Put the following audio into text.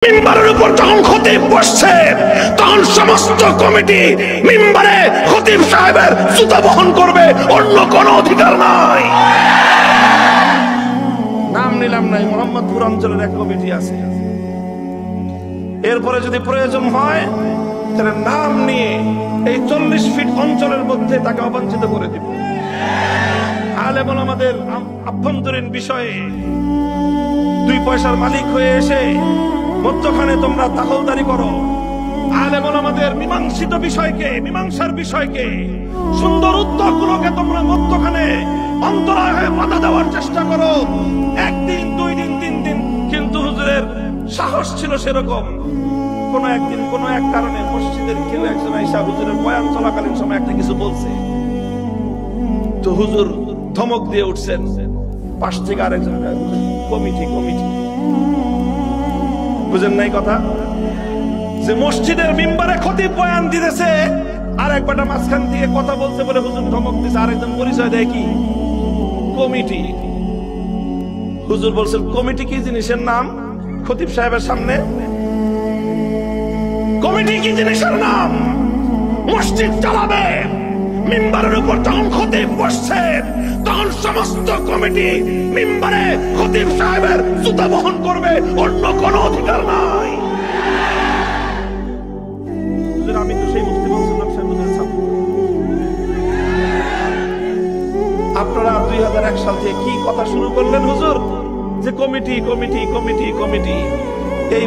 মিম্বারের উপর যখন খতিব বসছে তখন সমস্ত কমিটি মিম্বারে খতিব সাহেবের জুতা বহন করবে, অন্য কোনো অধিকার নাই। নাম নিলাম নাই, মোহাম্মদপুর অঞ্চলের এক কমিটি আছে। এরপরে যদি প্রয়োজন হয় তাহলে নাম নিয়ে এই 40 ফিট অঞ্চলের মধ্যে তাকে অবাঞ্ছিত করে দিব। আলেম ওলামাদের আভ্যন্তরীণ বিষয়ে 2 পয়সার মালিক হয়ে এসে মধ্যখানে তোমরা দখলদারি করো। আলেম ওলামাদের মীমাংসিত বিষয়কে, মীমাংসার বিষয়কে, সুন্দর উদ্যোগগুলোকে তোমরা মধ্যখানে অন্তরায় হয়ে বাধা দেওয়ার চেষ্টা করো। 1 দিন 2 দিন 3 দিন, কিন্তু হুজুরের সাহস ছিল সেরকম। কোন একদিন কোন এক কারণে মসজিদের কেউ একজন আইসা হুজুরের বয়ান চলাকালীন সময় একটা কিছু বলছে, তো হুজুর ধমক দিয়ে উঠছেন। পাশ থেকে আরেকজন কমিটি বুঝেন নাই কথা, যে মসজিদের মিম্বারে খতিব বয়ান দিতেছে আর একবারটা মাঝখান দিয়ে কথা বলছে বলে হুজুর ধমক দিছে। আরেকজন পরিচয় দেয় কি কমিটি। হুজুর বলছেন কমিটি কি জিনিসের নাম? খতিব সাহেবের সামনে কমিটি কি জিনিসের নাম? মসজিদ চালাবে। মিম্বারের উপর যখন খতিব বসছে তখন সমস্ত কমিটি মিম্বারে খতিব সাহেবের জুতা বহন করবে, অন্য কোনো অধিকার নাই। আমি তো সেই মুফতি মনসুর সাহেবের ছাত্র। আপনারা 2001 সাল থেকে কি কথা শুরু করলেন হুজুর, যে কমিটি কমিটি কমিটি কমিটি এই